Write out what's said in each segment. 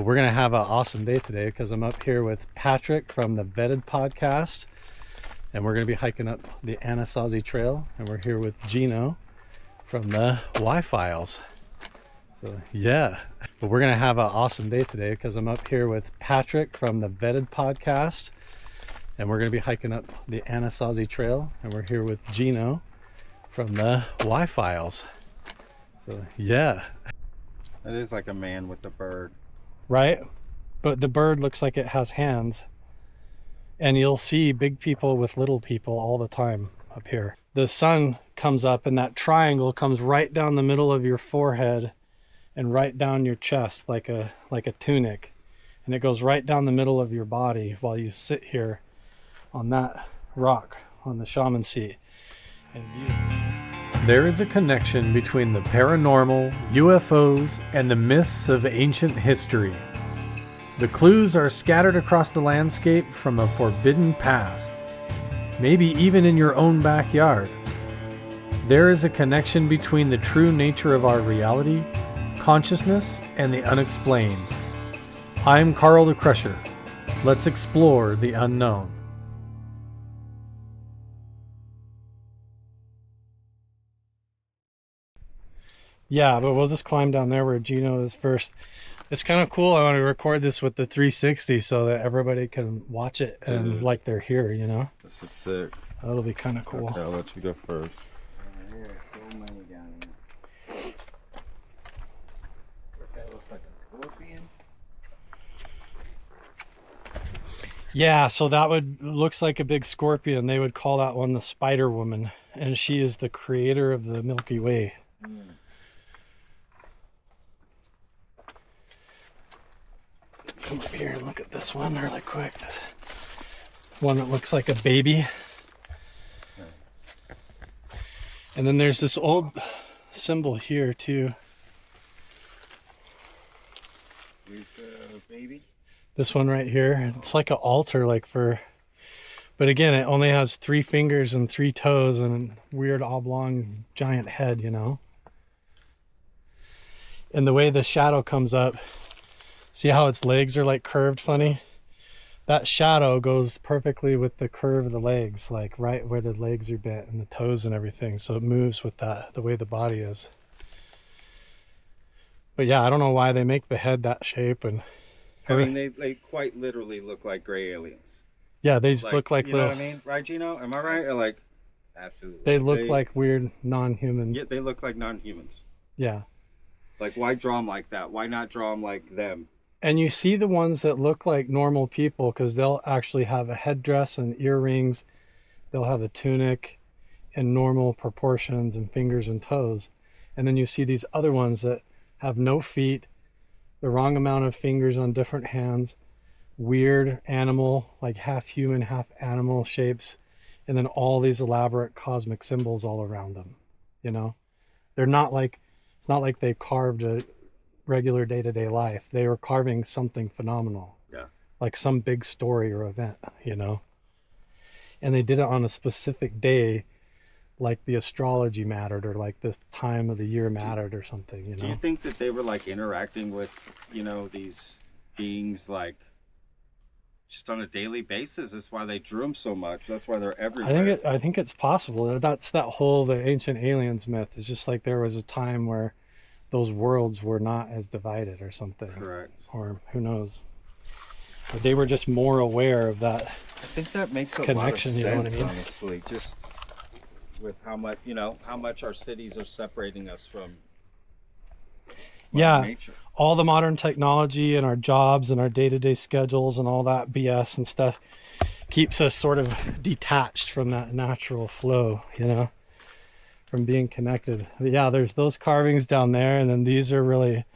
But we're going to have an awesome day today because I'm up here with Patrick from the Vetted podcast. And we're going to be hiking up the Anasazi Trail. And we're here with Gino from the Y-Files. So, yeah. But we're going to have an awesome day today because I'm up here with Patrick from the Vetted podcast. And we're going to be hiking up the Anasazi Trail. And we're here with Gino from the Y-Files. So, yeah. It is like a man with the bird. Right? But the bird looks like it has hands. And you'll see big people with little people all the time up here. The sun comes up and that triangle comes right down the middle of your forehead and right down your chest like a tunic. And it goes right down the middle of your body while you sit here on that rock on the Shaman seat and view. There is a connection between the paranormal, UFOs, and the myths of ancient history. The clues are scattered across the landscape from a forbidden past, maybe even in your own backyard. There is a connection between the true nature of our reality, consciousness, and the unexplained. I'm Carl the Crusher. Let's explore the unknown. Yeah, but we'll just climb down there where Gino is first. It's kind of cool. I want to record this with the 360 so that everybody can watch it and like they're here, you know? This is sick. That'll be kind of cool. Okay, I'll let you go first. So many down here. That looks like a scorpion. Yeah, so that looks like a big scorpion. They would call that one the Spider Woman, and she is the creator of the Milky Way. Come up here and look at this one really quick. This one that looks like a baby. And then there's this old symbol here too. With baby. This one right here. It's like an altar, but again, it only has 3 fingers and 3 toes and a weird oblong giant head, you know. And the way the shadow comes up, see how its legs are like curved funny? That shadow goes perfectly with the curve of the legs, like right where the legs are bent and the toes and everything. So it moves with that, the way the body is. But yeah, I don't know why they make the head that shape. And I mean, they quite literally look like gray aliens. yeah, they look like you know what I mean? Right, Gino? Am I right? Or like, absolutely. They look like weird non-human. Yeah, they look like non-humans. Yeah. Like, why draw them like that? Why not draw them like them? And you see the ones that look like normal people because they'll actually have a headdress and earrings. They'll have a tunic and normal proportions and fingers and toes. And then you see these other ones that have no feet, the wrong amount of fingers on different hands, weird animal, like half human, half animal shapes, and then all these elaborate cosmic symbols all around them, you know? They're not like, it's not like they carved a regular day-to-day life. They were carving something phenomenal. Yeah. Like some big story or event, you know? And they did it on a specific day, like the astrology mattered or like the time of the year mattered or something, you know? Do you think that they were like interacting with, you know, these beings like just on a daily basis? That's why they drew them so much. That's why they're everywhere. I think it's possible. That's that whole the ancient aliens myth. It's just like there was a time where those worlds were not as divided or something. Correct. Or who knows. But they were just more aware of that. I think that makes a connection, lot of you know what I sense, mean? honestly. Just with how much, you know, how much our cities are separating us from nature. All the modern technology and our jobs and our day-to-day schedules and all that BS and stuff keeps us sort of detached from that natural flow, you know, from being connected. But yeah, there's those carvings down there, and then these are really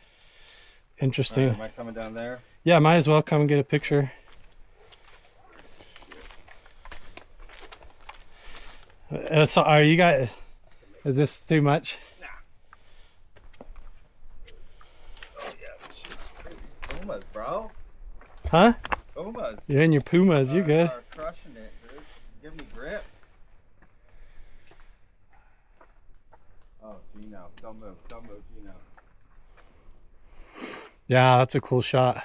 interesting. Am I coming down there? Yeah, might as well come and get a picture. So are you guys, is this too much? Nah. Oh yeah, Pumas, bro. Huh? Pumas. You're in your Pumas, you good. Are crushing it, dude. Give me grip. Oh, Gino. Don't move, Gino. Yeah, that's a cool shot.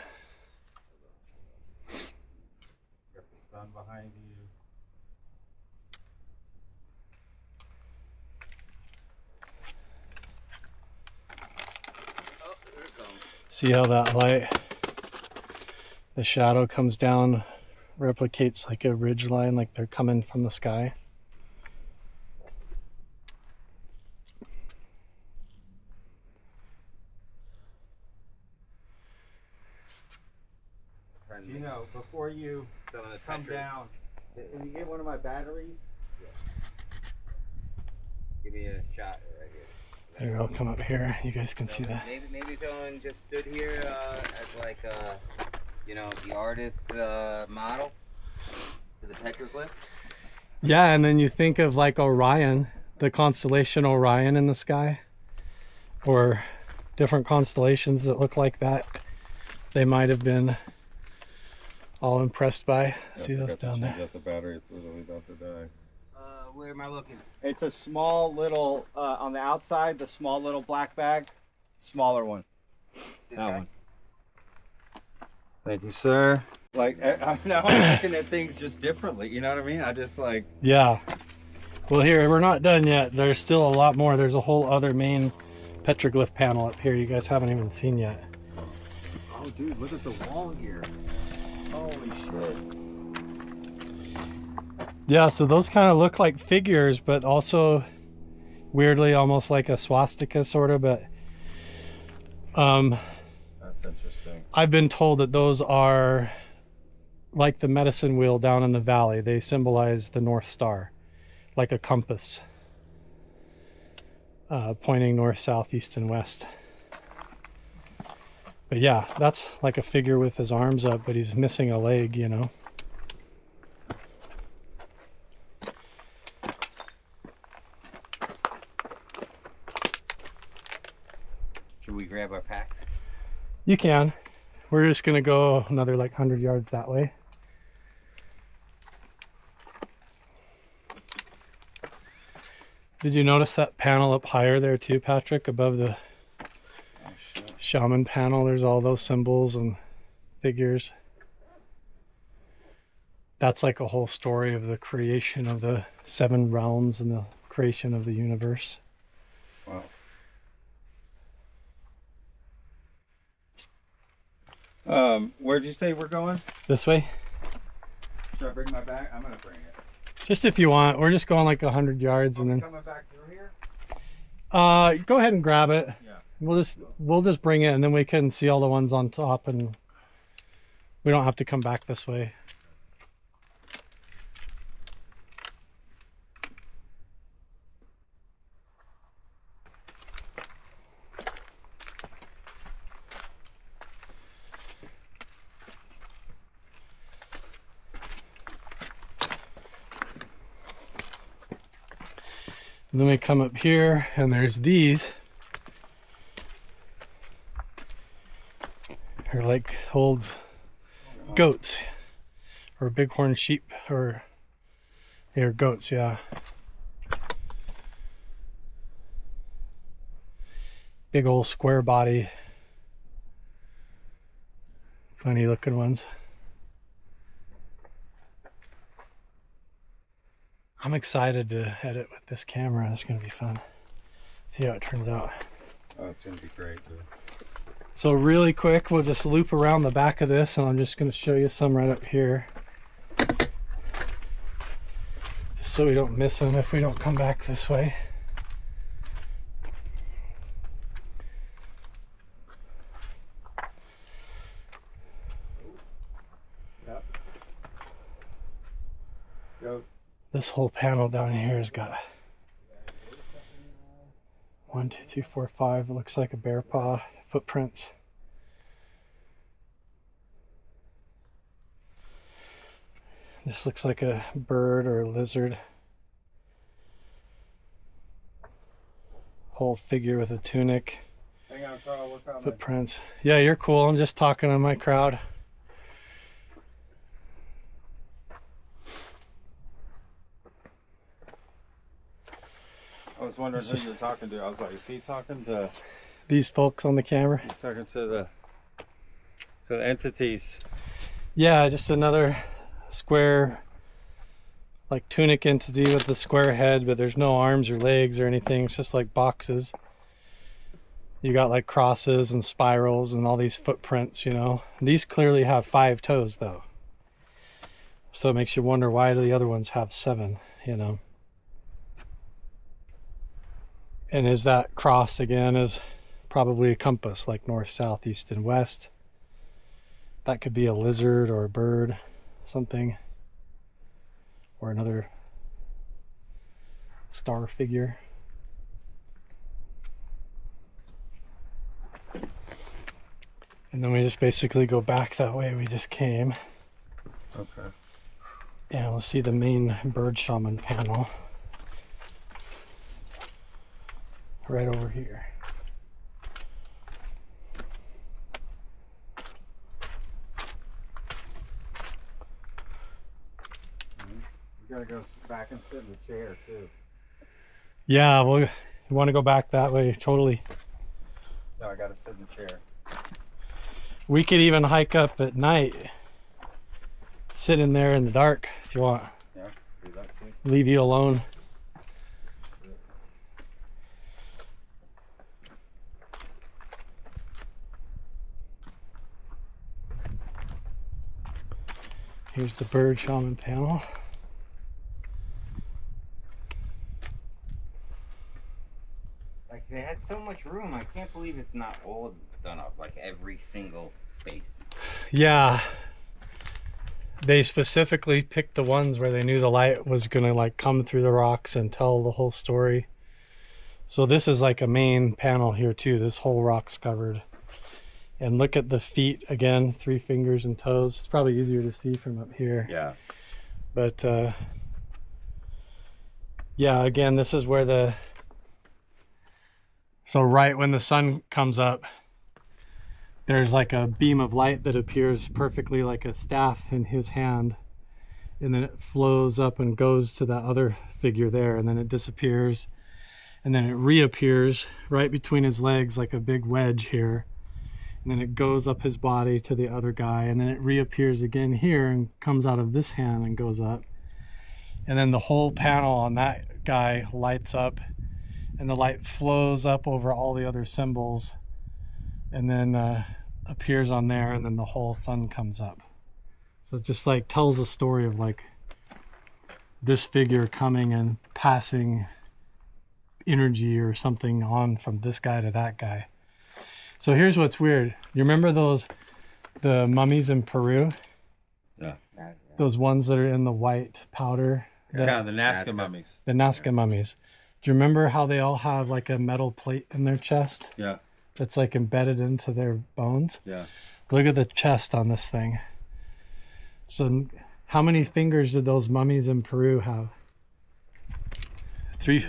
See how that light, the shadow comes down, replicates like a ridge line, like they're coming from the sky. You know, before you come down, can you get one of my batteries? Give me a shot right here. Here, I'll come up here. You guys can see that. Maybe someone just stood here as like you know, the artist model to the Petroglyph. Yeah, and then you think of like Orion, the constellation Orion in the sky, or different constellations that look like that. They might have been all impressed by. See those down there? The battery, it's literally about to die. Where am I looking? It's a small little, on the outside, the small little black bag, smaller one. That one. Thank you, sir. Like, now I'm looking at things just differently, you know what I mean? I just like... Yeah. Well, here, we're not done yet. There's still a lot more. There's a whole other main petroglyph panel up here you guys haven't even seen yet. Oh, dude, look at the wall here. Holy shit. Yeah, so those kind of look like figures, but also weirdly almost like a swastika sort of, but That's interesting. I've been told that those are like the medicine wheel down in the valley. They symbolize the North Star, like a compass, pointing north, south, east, and west. But yeah, that's like a figure with his arms up, but he's missing a leg, you know. Should we grab our packs? You can. We're just gonna go another like 100 yards that way. Did you notice that panel up higher there too, Patrick, above the Shaman panel? There's all those symbols and figures. That's like a whole story of the creation of the 7 realms and the creation of the universe. Wow. Where'd you say we're going? This way? Should I bring my bag? I'm gonna bring it. Just if you want. We're just going like 100 yards and then... Coming back through here? Go ahead and grab it. Yeah. We'll just bring it and then we can see all the ones on top and we don't have to come back this way. And then we come up here and there's these. They're like old goats or bighorn sheep, or they're goats, yeah. Big old square body. Funny looking ones. I'm excited to edit with this camera. It's going to be fun. See how it turns out. Oh, it's gonna be great, dude. So really quick, we'll just loop around the back of this and I'm just going to show you some right up here. Just so we don't miss them if we don't come back this way. Yep. Go. This whole panel down here has got 1, 2, 3, 4, 5. It looks like a bear paw footprints. This looks like a bird or a lizard. Whole figure with a tunic. Hang on, Carl, we're coming. Footprints. Yeah, you're cool. I'm just talking to my crowd. I was wondering who you were talking to. I was like, is he talking to... These folks on the camera? He's talking to the entities. Yeah, just another square, like tunic entity with the square head, but there's no arms or legs or anything. It's just like boxes. You got like crosses and spirals and all these footprints, you know. These clearly have 5 toes though. So it makes you wonder, why do the other ones have 7, you know? And is that cross again is probably a compass, like north, south, east, and west. That could be a lizard or a bird, something. Or another star figure. And then we just basically go back that way we just came. Okay. And we'll see the main bird shaman panel. Right over here. You gotta go back and sit in the chair too. Yeah, well, you want to go back that way, totally. No, I gotta sit in the chair. We could even hike up at night. Sit in there in the dark if you want. Yeah, do that too. Leave you alone. Here's the bird shaman panel. Like, they had so much room. I can't believe it's not all done up, like every single space. Yeah. They specifically picked the ones where they knew the light was gonna like come through the rocks and tell the whole story. So this is like a main panel here too. This whole rock's covered. And look at the feet again, 3 fingers and toes. It's probably easier to see from up here. Yeah. But yeah, again, this is where so right when the sun comes up, there's like a beam of light that appears perfectly like a staff in his hand. And then it flows up and goes to that other figure there, and then it disappears. And then it reappears right between his legs like a big wedge here. And then it goes up his body to the other guy, and then it reappears again here and comes out of this hand and goes up. And then the whole panel on that guy lights up, and the light flows up over all the other symbols, and then appears on there, and then the whole sun comes up. So it just like tells a story of like this figure coming and passing energy or something on from this guy to that guy. So here's what's weird. You remember the mummies in Peru? Yeah. Those ones that are in the white powder? Yeah, the Nazca mummies. The Nazca mummies. Do you remember how they all have like a metal plate in their chest? Yeah. That's like embedded into their bones? Yeah. Look at the chest on this thing. So how many fingers did those mummies in Peru have? Three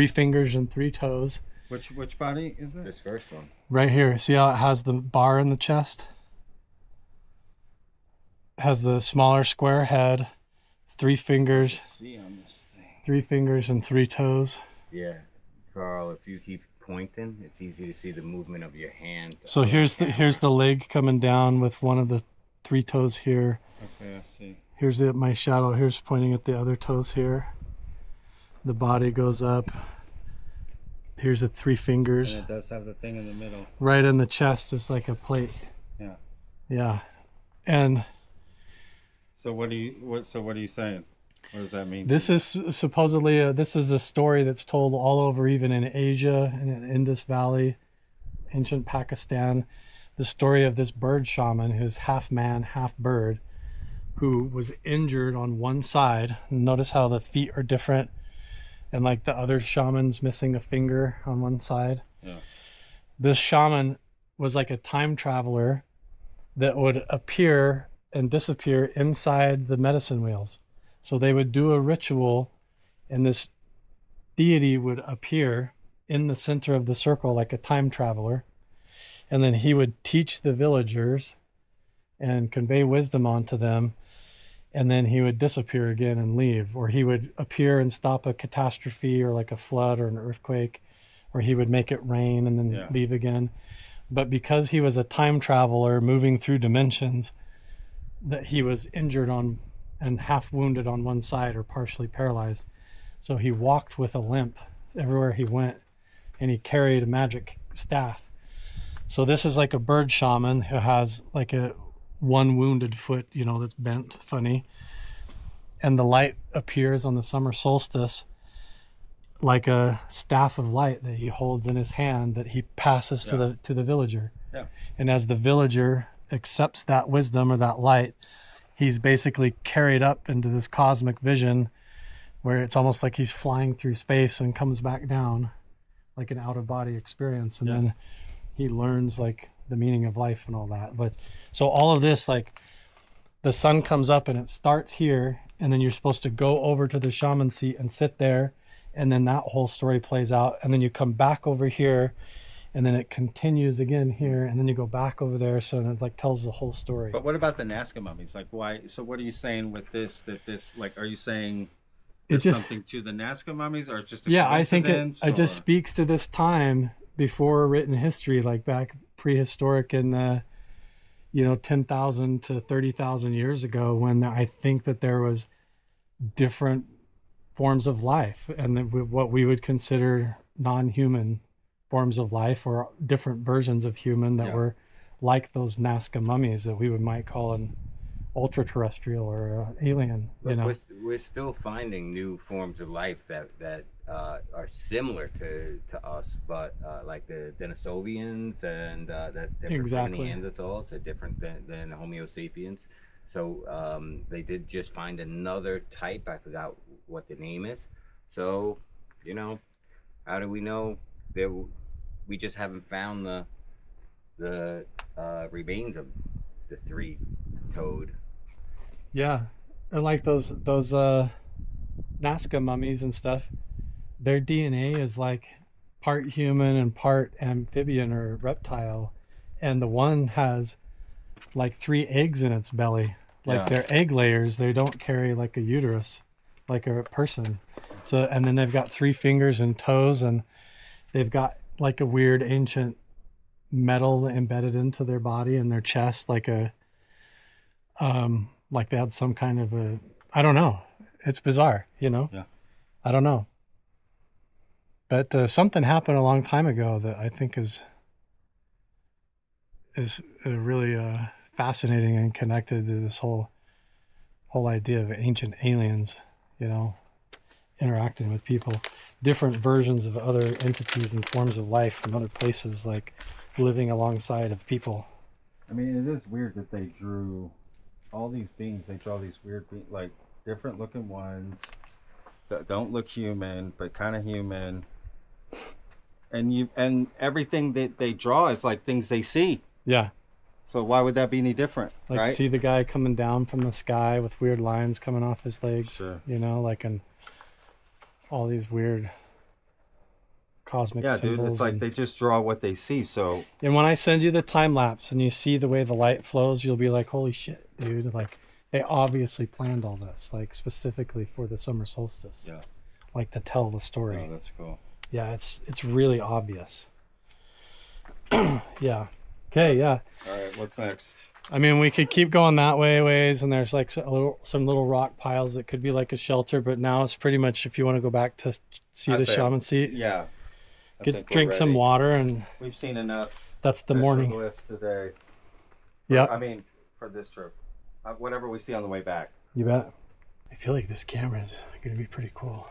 fingers and 3 toes. Which body is it? This first one. Right here. See how it has the bar in the chest? It has the smaller square head, 3 fingers. See on this thing. 3 fingers and 3 toes. Yeah. Carl, if you keep pointing, it's easy to see the movement of your hand. So here's the leg coming down with one of the 3 toes here. Okay, I see. Here's my shadow. Here's pointing at the other toes here. The body goes up. Here's the 3 fingers. And it does have the thing in the middle. Right in the chest is like a plate. Yeah. Yeah. And so what are you saying? What does that mean? this is supposedly this is a story that's told all over, even in Asia and in Indus Valley, ancient Pakistan. The story of this bird shaman who's half man, half bird, who was injured on one side. Notice how the feet are different. And like the other shaman's missing a finger on one side. Yeah. This shaman was like a time traveler that would appear and disappear inside the medicine wheels. So they would do a ritual, and this deity would appear in the center of the circle like a time traveler. And then he would teach the villagers and convey wisdom onto them. And then he would disappear again and leave, or he would appear and stop a catastrophe or like a flood or an earthquake, or he would make it rain and then leave again. But because he was a time traveler moving through dimensions, that he was injured on and half wounded on one side or partially paralyzed. So he walked with a limp everywhere he went, and he carried a magic staff. So this is like a bird shaman who has like a one wounded foot, you know, that's bent funny. And the light appears on the summer solstice like a staff of light that he holds in his hand that he passes to the villager. Yeah. And as the villager accepts that wisdom or that light, he's basically carried up into this cosmic vision where it's almost like he's flying through space and comes back down like an out-of-body experience. And then he learns like the meaning of life and all that. But so all of this, like the sun comes up and it starts here, and then you're supposed to go over to the shaman seat and sit there, and then that whole story plays out, and then you come back over here, and then it continues again here, and then you go back over there, so it like tells the whole story. But what about the Nazca mummies? Like, why? So what are you saying with this? That this, like, are you saying there's something to the Nazca mummies, or it's just a I think it just speaks to this time before written history, like back prehistoric in the 10,000 to 30,000 years ago, when I think that there was different forms of life, and what we would consider non-human forms of life, or different versions of human that were like those Nazca mummies that we might call an ultra-terrestrial or alien. We're still finding new forms of life that are similar to us, but like the Denisovians and that different from Neanderthals are different than Homo sapiens. So they did just find another type. I forgot what the name is. So, how do we know that we just haven't found the remains of the three-toed? Yeah, and like those Nazca mummies and stuff, their DNA is like part human and part amphibian or reptile, and the one has like 3 eggs in its belly. Like their egg layers, they don't carry like a uterus like a person. So, and then they've got 3 fingers and toes, and they've got like a weird ancient metal embedded into their body and their chest, like a like they had some kind of a, I don't know. It's bizarre, Yeah. I don't know. But something happened a long time ago that I think is really fascinating and connected to this whole idea of ancient aliens, interacting with people, different versions of other entities and forms of life from other places, like living alongside of people. I mean, it is weird that they drew all these beings. They draw these weird beings, like different looking ones that don't look human but kind of human, and everything that they draw, it's like things they see. Yeah. So why would that be any different? Like, right? See the guy coming down from the sky with weird lines coming off his legs. Sure. And all these weird cosmic symbols. Yeah, dude, it's like they just draw what they see. So, and when I send you the time lapse and you see the way the light flows, you'll be like, holy shit, dude. Like, they obviously planned all this, like specifically for the summer solstice. Yeah. Like, to tell the story. Oh, that's cool. Yeah, it's really obvious. Yeah. Okay, yeah. All right, what's next? I mean, we could keep going that ways, and there's like some little rock piles that could be like a shelter, but now it's pretty much, if you want to go back to see the shaman seat, yeah, drink some water, and we've seen enough. That's the morning. Petroglyphs today. Yeah. I mean, for this trip, whatever we see on the way back. You bet. I feel like this camera is going to be pretty cool.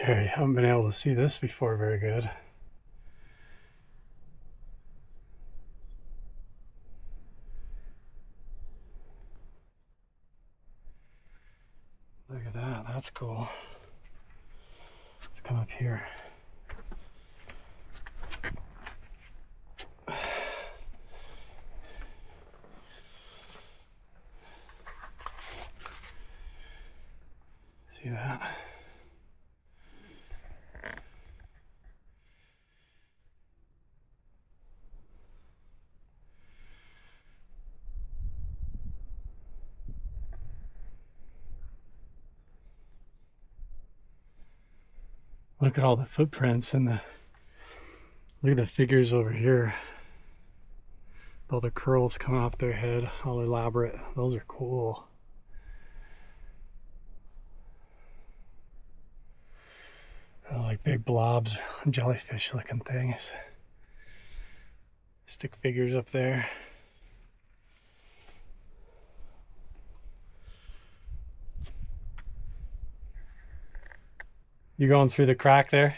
There, you haven't been able to see this before very good. Look at that, that's cool. Let's come up here. See that? Look at all the footprints and look at the figures over here. All the curls coming off their head, all elaborate. Those are cool. They're like big blobs, jellyfish looking things. Stick figures up there. You going through the crack there?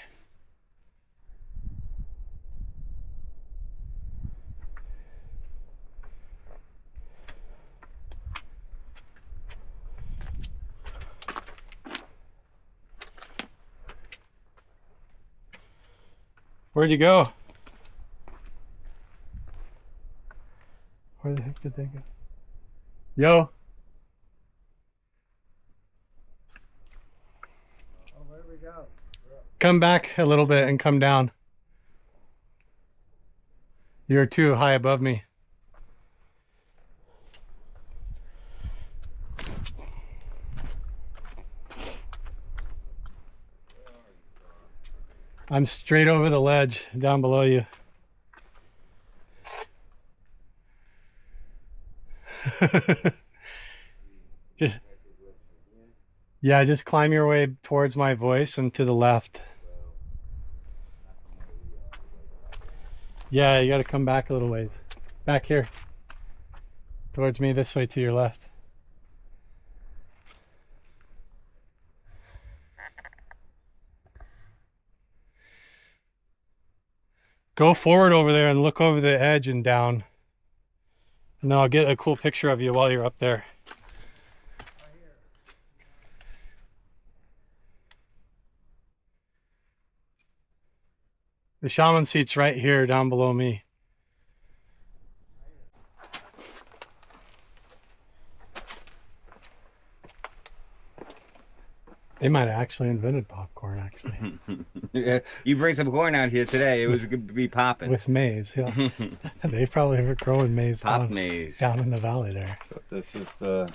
Where'd you go? Where the heck did they go? Yo. Oh, where do we go? Come back a little bit and come down. You're too high above me. I'm straight over the ledge down below you. just climb your way towards my voice and to the left. Yeah, you got to come back a little ways. Back here. Towards me, this way to your left. Go forward over there and look over the edge and down. And then I'll get a cool picture of you while you're up there. The shaman seat's right here down below me. They might have actually invented popcorn, actually. Yeah, you bring some corn out here today, it was going to be popping. With maize, yeah. They probably were growing maize maize down in the valley there. So this is the,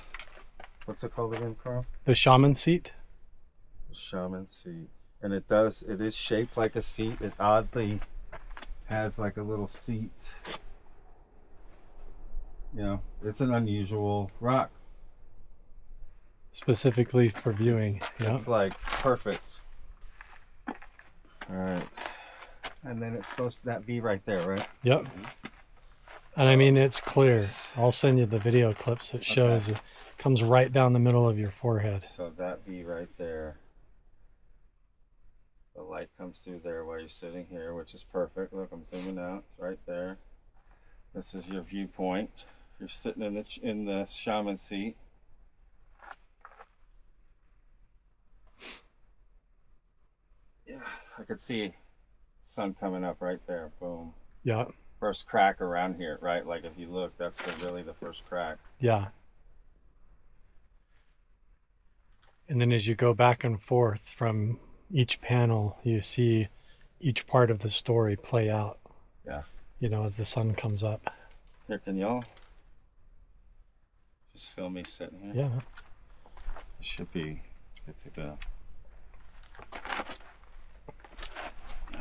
what's it called again, Carl? The shaman seat? The shaman seat. And it is shaped like a seat. It oddly has like a little seat. You know, it's an unusual rock. Specifically for viewing. Yeah. It's like perfect. All right. And then it's supposed to that be right there, right? Yep. And I mean, it's clear. I'll send you the video clips. It shows it comes right down the middle of your forehead. So that be right there. The light comes through there while you're sitting here, which is perfect. Look, I'm zooming out. It's right there. This is your viewpoint. You're sitting in the shaman seat. Yeah, I could see the sun coming up right there. Boom. Yeah. First crack around here, right? Like if you look, that's really the first crack. Yeah. And then as you go back and forth from each panel, you see each part of the story play out. Yeah. You know, as the sun comes up. Here, can y'all just film me sitting here? Yeah. It should be good to go.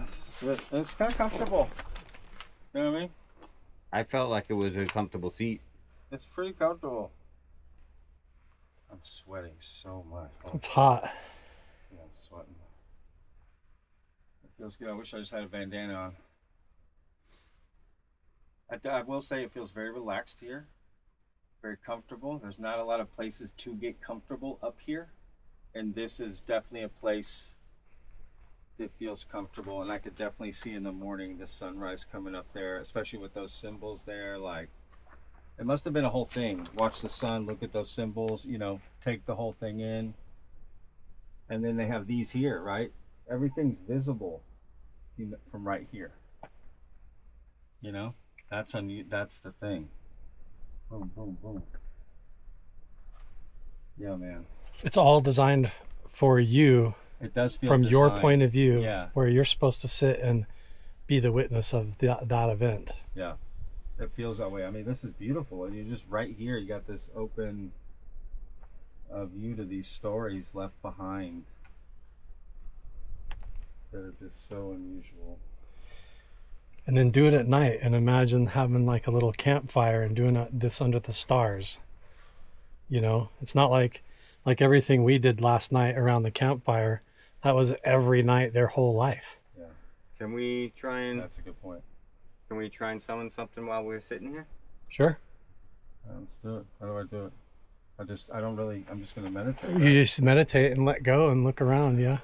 This is it. And it's kind of comfortable. You know what I mean? I felt like it was a comfortable seat. It's pretty comfortable. I'm sweating so much. It's hot. Yeah, I'm sweating. It feels good. I wish I just had a bandana on. I will say it feels very relaxed here. Very comfortable. There's not a lot of places to get comfortable up here. And this is definitely a place it feels comfortable, and I could definitely see in the morning the sunrise coming up there, especially with those symbols there. Like, it must have been a whole thing. Watch the sun, look at those symbols, you know, take the whole thing in. And then they have these here, right? Everything's visible from right here. You know, that's the thing. Boom, boom, boom. Yeah, man. It's all designed for you. It does feel from your designed. point of view, Yeah. where you're supposed to sit and be the witness of that event. Yeah, it feels that way. I mean, this is beautiful, and you're just right here. You got this open view to these stories left behind that are just so unusual. And then do it at night, and imagine having like a little campfire and doing this under the stars. You know, it's not like everything we did last night around the campfire. That was every night their whole life. Yeah. Can we try and? That's a good point. Can we try and summon something while we're sitting here? Sure. Let's do it. How do I do it? I'm just going to meditate. You just meditate and let go and look around, yeah.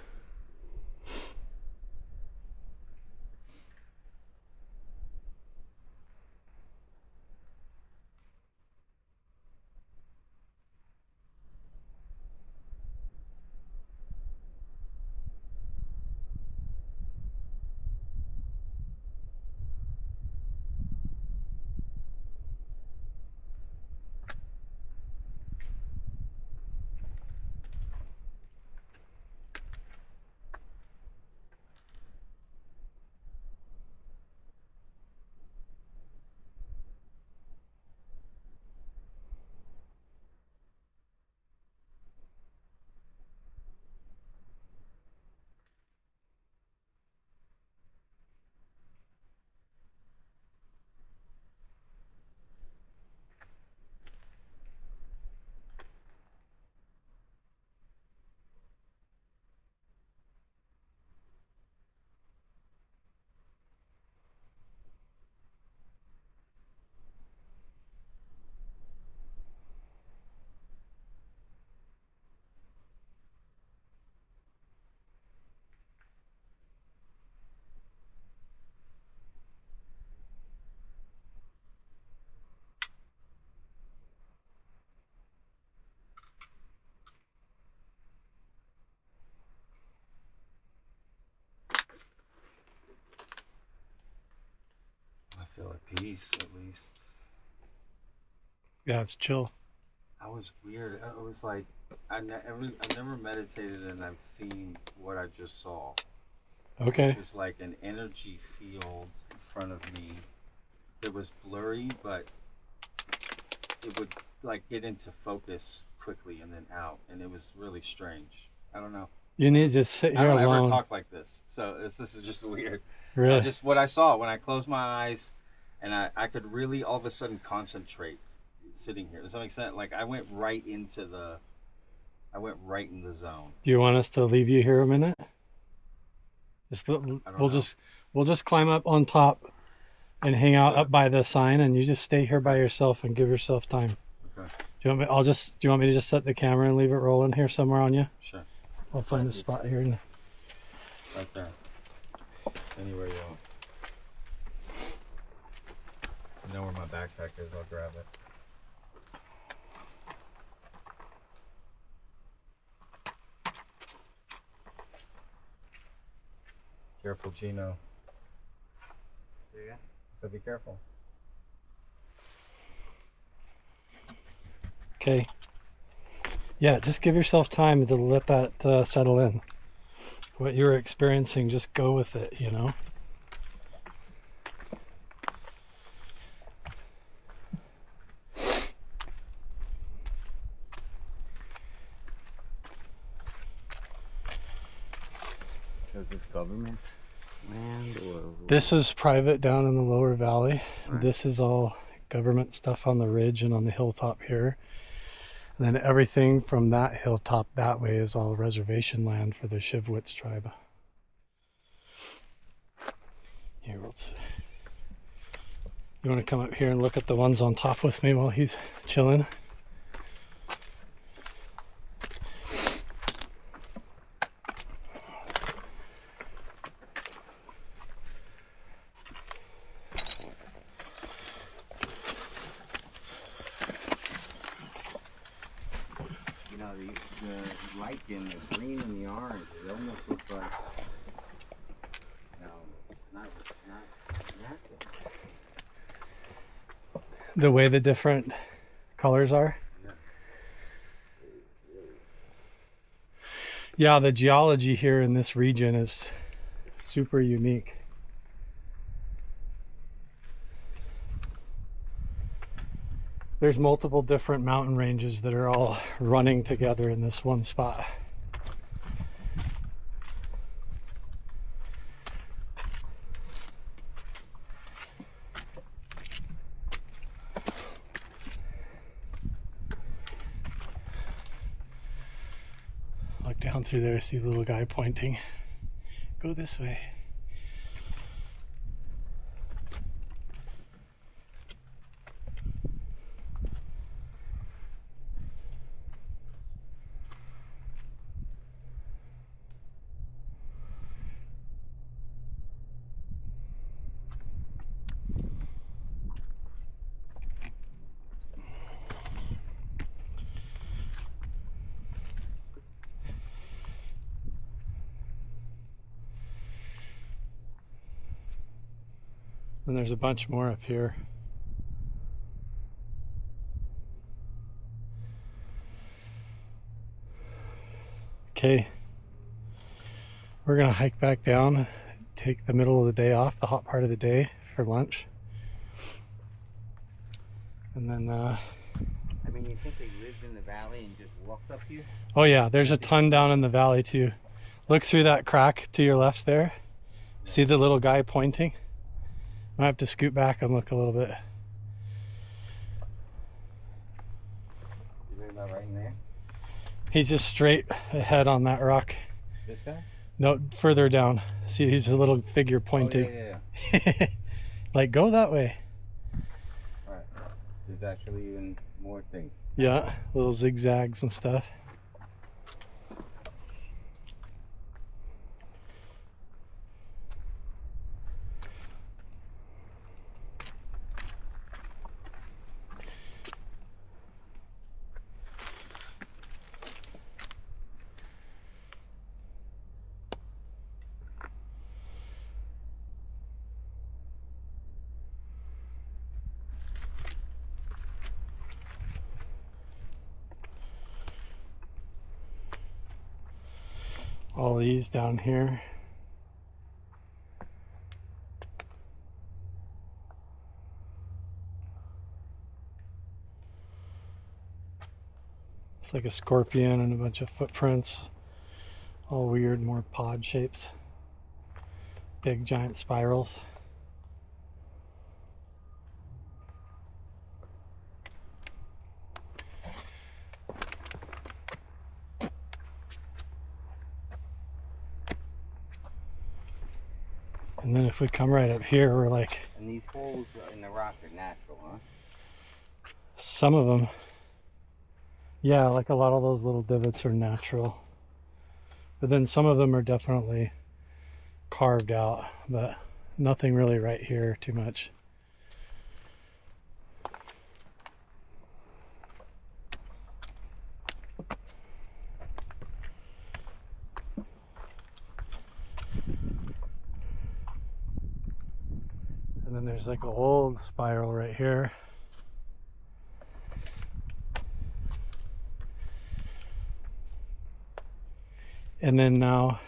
I feel at peace, at least. Yeah, it's chill. That was weird. It was like I've never meditated, and I've seen what I just saw. Okay. Which was like an energy field in front of me. It was blurry, but it would like get into focus quickly and then out, and it was really strange. I don't know. You need to just sit here I don't alone. ever talk like this, so this is just weird. Really? Just what I saw when I closed my eyes, and I could really all of a sudden concentrate sitting here. Does that make sense? Like I went right in the zone. Do you want us to leave you here a minute? We'll just climb up on top and hang out up by the sign, and you just stay here by yourself and give yourself time. Okay. Do you want me to just set the camera and leave it rolling here somewhere on you? Sure. I'll find a spot here. Right there. Anywhere you want. I know where my backpack is. I'll grab it. Careful, Gino. Yeah. So be careful. Okay. Yeah, just give yourself time to let that settle in. What you're experiencing, just go with it, you know? Is this government land or? This is private down in the lower valley. Right. This is all government stuff on the ridge and on the hilltop here. And then everything from that hilltop that way is all reservation land for the Shivwits tribe. Here, you want to come up here and look at the ones on top with me while he's chilling? and the green and the orange. It almost looks like, not natural. The way the different colors are. Yeah, the geology here in this region is super unique. There's multiple different mountain ranges that are all running together in this one spot. Look down through there, see the little guy pointing. Go this way. And there's a bunch more up here. Okay, we're gonna hike back down, take the middle of the day off, the hot part of the day, for lunch. And then I mean, you think they lived in the valley and just walked up here? oh yeah, there's a ton down in the valley too. Look through that crack to your left there. See the little guy pointing? I have to scoot back and look a little bit. You mean about right in there? He's just straight ahead on that rock. This guy? No, further down. See, he's a little figure pointing. Oh, yeah. Like, go that way. Alright. There's actually even more things. Yeah, little zigzags and stuff. All these down here. It's like a scorpion and a bunch of footprints. All weird, more pod shapes. Big giant spirals. And then if we come right up here, we're like... And these holes in the rock are natural, huh? Some of them. Yeah, like a lot of those little divots are natural. But then some of them are definitely carved out, but nothing really right here too much. And then there's like an old spiral right here. And then now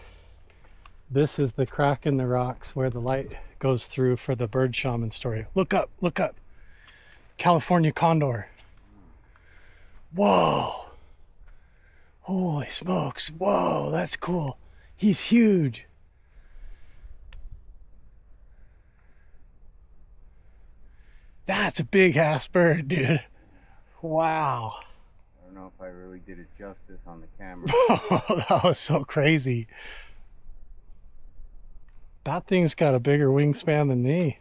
this is the crack in the rocks where the light goes through for the bird shaman story. Look up, look up. California Condor. Whoa. Holy smokes. Whoa, that's cool. He's huge. That's a big ass bird, dude. Wow. I don't know if I really did it justice on the camera. That was so crazy. That thing's got a bigger wingspan than me.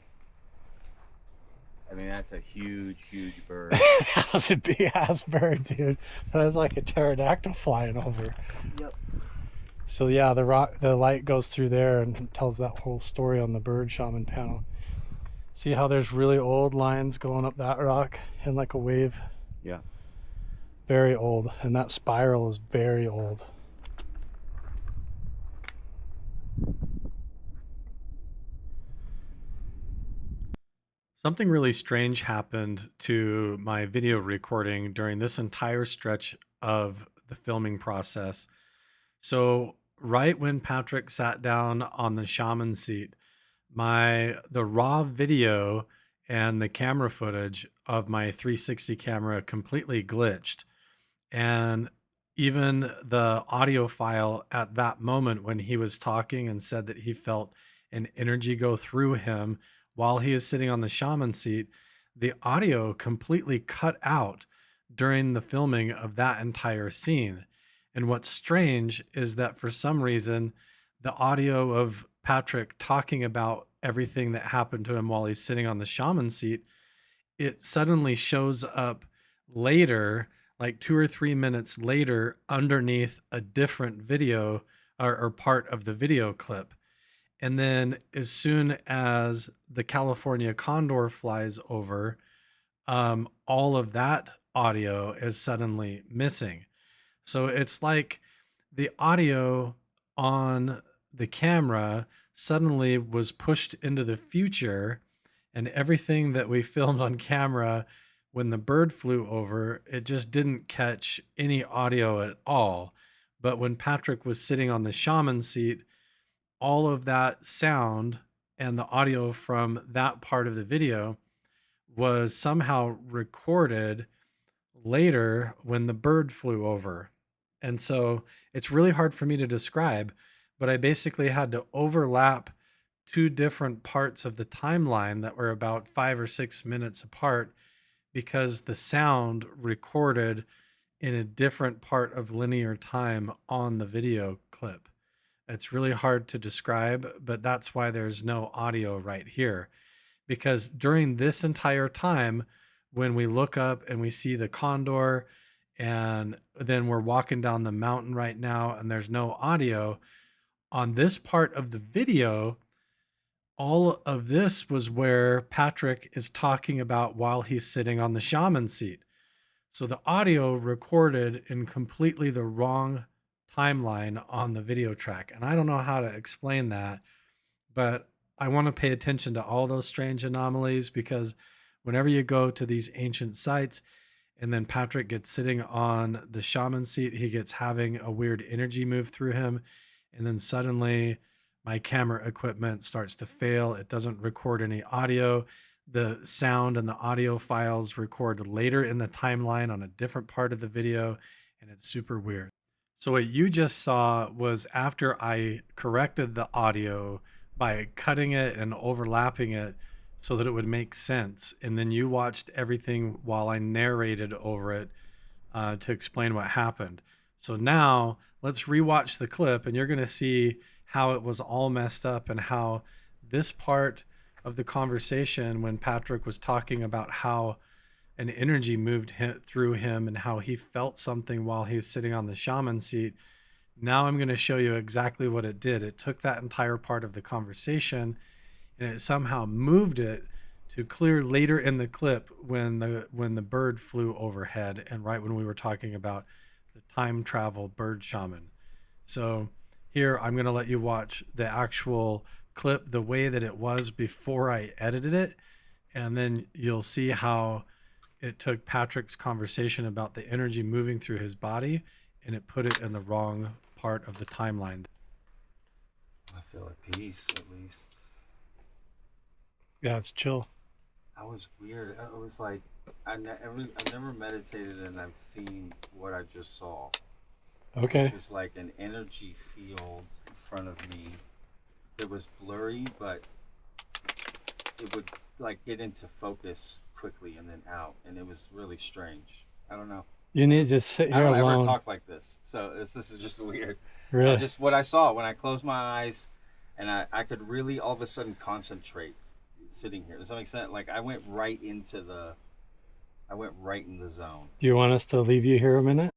I mean, that's a huge, huge bird. That was a big ass bird, dude. That was like a pterodactyl flying over. Yep. So yeah, the light goes through there and tells that whole story on the bird shaman panel. See how there's really old lines going up that rock in like a wave? Yeah. Very old. And that spiral is very old. Something really strange happened to my video recording during this entire stretch of the filming process. So, right when Patrick sat down on the shaman seat, the raw video and the camera footage of my 360 camera completely glitched. And even the audio file at that moment when he was talking and said that he felt an energy go through him while he is sitting on the shaman seat, the audio completely cut out during the filming of that entire scene. And what's strange is that for some reason, the audio of Patrick talking about everything that happened to him while he's sitting on the shaman seat, it suddenly shows up later, like 2 or 3 minutes later, underneath a different video or part of the video clip. And then as soon as the California Condor flies over, all of that audio is suddenly missing. So it's like the audio on the camera suddenly was pushed into the future, and everything that we filmed on camera when the bird flew over, it just didn't catch any audio at all. But when Patrick was sitting on the shaman seat, all of that sound and the audio from that part of the video was somehow recorded later when the bird flew over. And so it's really hard for me to describe, but I basically had to overlap two different parts of the timeline that were about 5 or 6 minutes apart because the sound recorded in a different part of linear time on the video clip. It's really hard to describe, but that's why there's no audio right here. Because during this entire time, when we look up and we see the condor, and then we're walking down the mountain right now, and there's no audio on this part of the video, all of this was where Patrick is talking about while he's sitting on the shaman seat. So the audio recorded in completely the wrong timeline on the video track. And I don't know how to explain that, but I want to pay attention to all those strange anomalies because whenever you go to these ancient sites and then Patrick gets sitting on the shaman seat, he gets having a weird energy move through him. And then suddenly my camera equipment starts to fail. It doesn't record any audio. The sound and the audio files record later in the timeline on a different part of the video, and it's super weird. So, what you just saw was after I corrected the audio by cutting it and overlapping it so that it would make sense. And then you watched everything while I narrated over it to explain what happened. So now let's rewatch the clip and you're going to see how it was all messed up and how this part of the conversation when Patrick was talking about how an energy moved through him and how he felt something while he's sitting on the shaman seat. Now I'm going to show you exactly what it did. It took that entire part of the conversation and it somehow moved it to clear later in the clip when the bird flew overhead and right when we were talking about the time travel bird shaman. So here I'm going to let you watch the actual clip the way that it was before I edited it, and then you'll see how it took Patrick's conversation about the energy moving through his body and it put it in the wrong part of the timeline. I feel at peace, at least. Yeah, it's chill. That was weird. It was like I've never meditated and I've seen what I just saw. Okay. Which was like an energy field in front of me. It was blurry, but it would like get into focus quickly and then out, and it was really strange. I don't know. You need to just sit here alone. I don't ever talk like this, so this is just weird. Really? Just what I saw when I closed my eyes, and I could really all of a sudden concentrate sitting here. Does that make sense? Like I went right in the zone. Do you want us to leave you here a minute?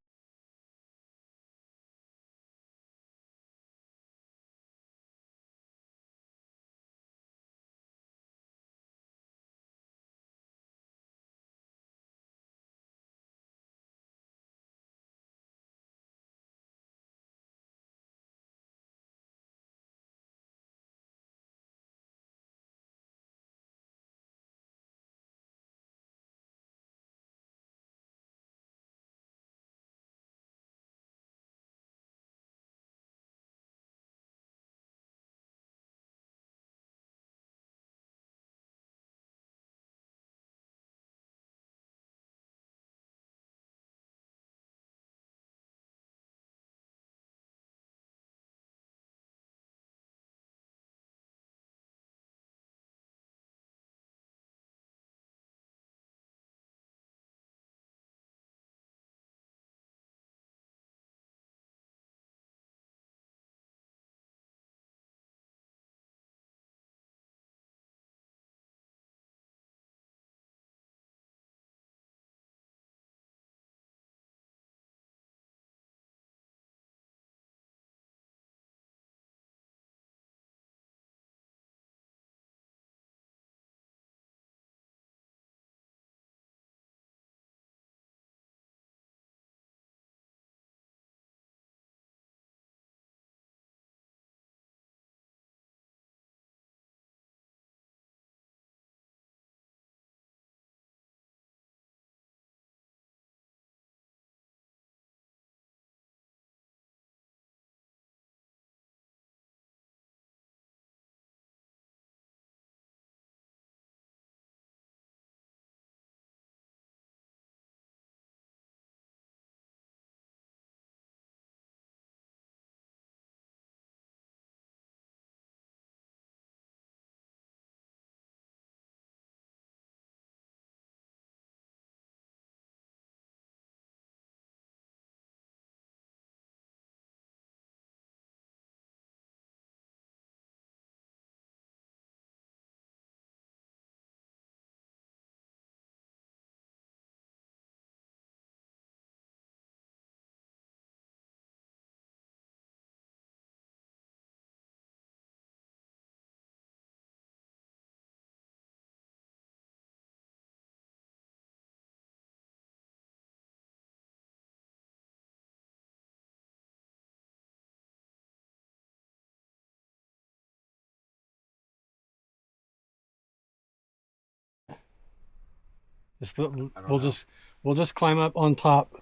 We'll just climb up on top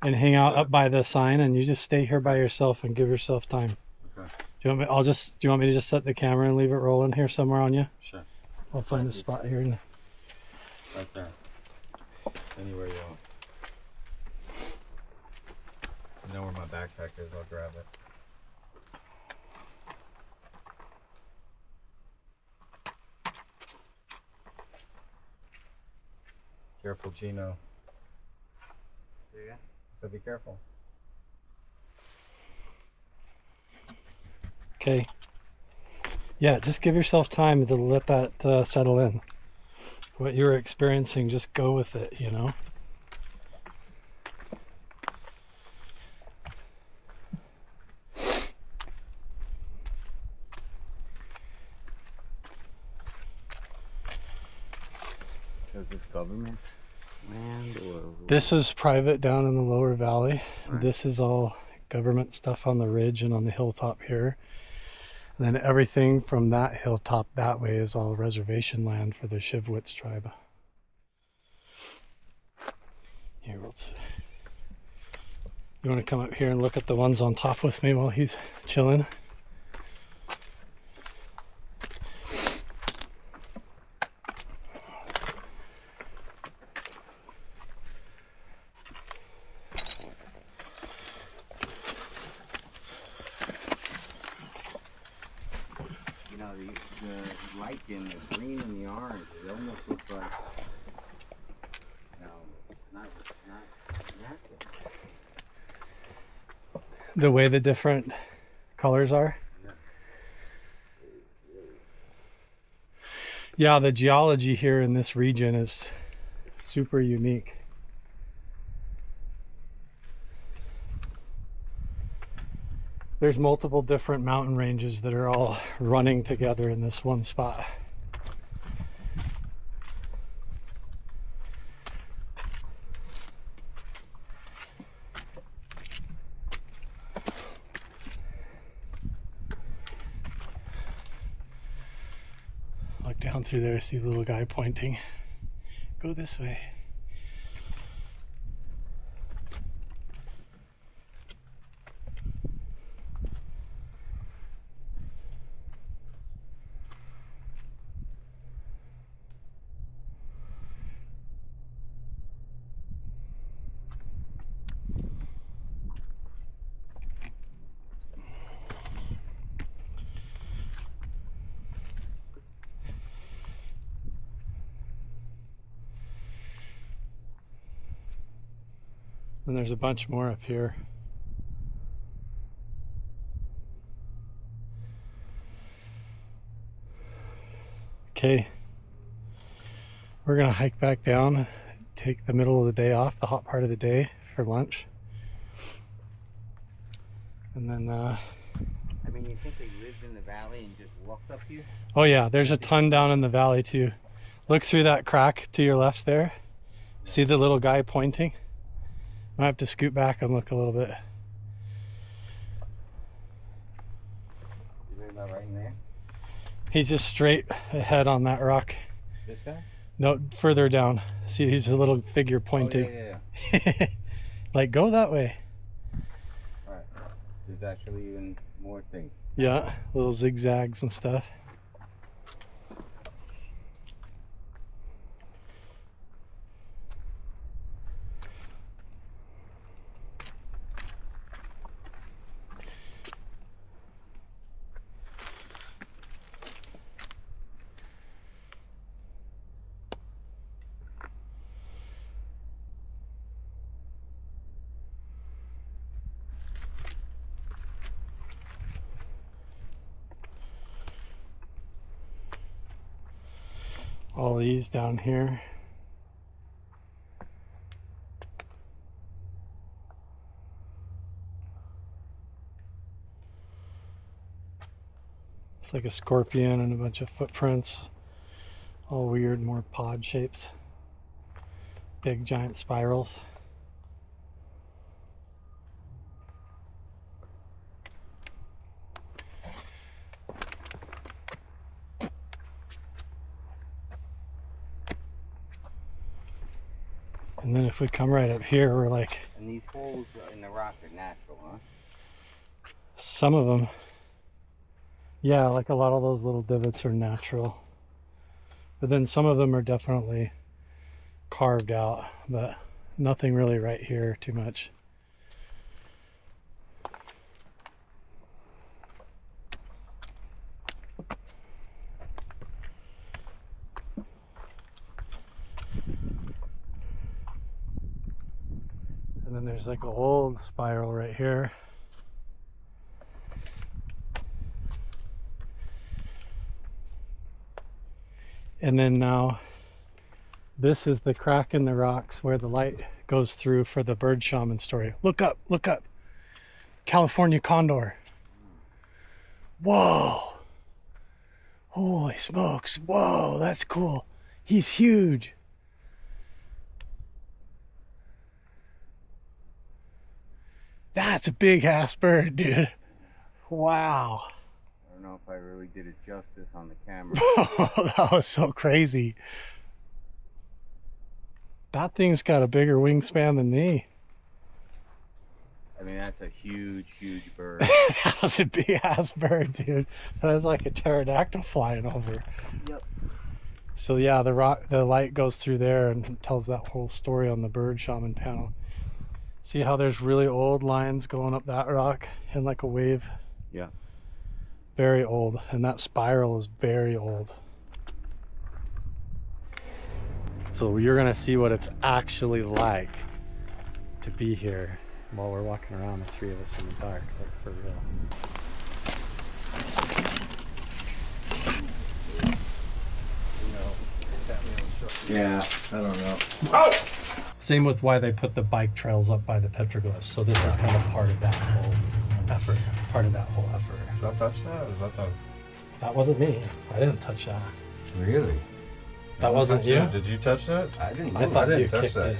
and hang out up by the sign, and you just stay here by yourself and give yourself time. Okay. Do you want me to just set the camera and leave it rolling here somewhere on you? Sure. I'll find a spot here. Right there. Anywhere you want. I know where my backpack is. I'll grab it. Careful, Gino. Yeah. So be careful. Okay. Yeah, just give yourself time to let that settle in. What you're experiencing, just go with it, you know? Is this government land or? This is private down in the lower valley. Right. This is all government stuff on the ridge and on the hilltop here. And then everything from that hilltop that way is all reservation land for the Shivwits tribe. Here, you want to come up here and look at the ones on top with me while he's chilling? The lichen, the green and the orange, it almost looks like, not natural. The way the different colors are? Yeah, the geology here in this region is super unique. There's multiple different mountain ranges that are all running together in this one spot. Look down through there, see the little guy pointing. Go this way. And there's a bunch more up here. Okay, we're gonna hike back down, take the middle of the day off, the hot part of the day, for lunch. And then I mean, you think they lived in the valley and just walked up here? oh yeah, there's a ton down in the valley too. Look through that crack to your left there. See the little guy pointing? I have to scoot back and look a little bit. You live about right in there? He's just straight ahead on that rock. This guy? No, further down. See, he's a little figure pointing. Oh, yeah. Like, go that way. Alright. There's actually even more things. Yeah, little zigzags and stuff. All these down here. It's like a scorpion and a bunch of footprints. All weird, more pod shapes. Big giant spirals. And then if we come right up here, we're like... And these holes in the rock are natural, huh? Some of them. Yeah, like a lot of those little divots are natural. But then some of them are definitely carved out, but nothing really right here too much. And then there's like an old spiral right here. And then now this is the crack in the rocks where the light goes through for the bird shaman story. Look up, look up. California Condor. Whoa. Holy smokes. Whoa, that's cool. He's huge. That's a big ass bird, dude. Wow. I don't know if I really did it justice on the camera. That was so crazy. That thing's got a bigger wingspan than me. I mean, that's a huge, huge bird. That was a big ass bird, dude. That was like a pterodactyl flying over. Yep. So yeah, the light goes through there and tells that whole story on the bird shaman panel. See how there's really old lines going up that rock in like a wave? Yeah. Very old. And that spiral is very old. So you're gonna see what it's actually like to be here while we're walking around, the three of us in the dark, like for real. Yeah, I don't know. Oh! Same with why they put the bike trails up by the Petroglyphs. So this is kind of part of that whole effort. Did I touch that? Is that the... That wasn't me. I didn't touch that. Really? That wasn't you? Did you touch that? I didn't. I thought I you didn't touch kicked that. it.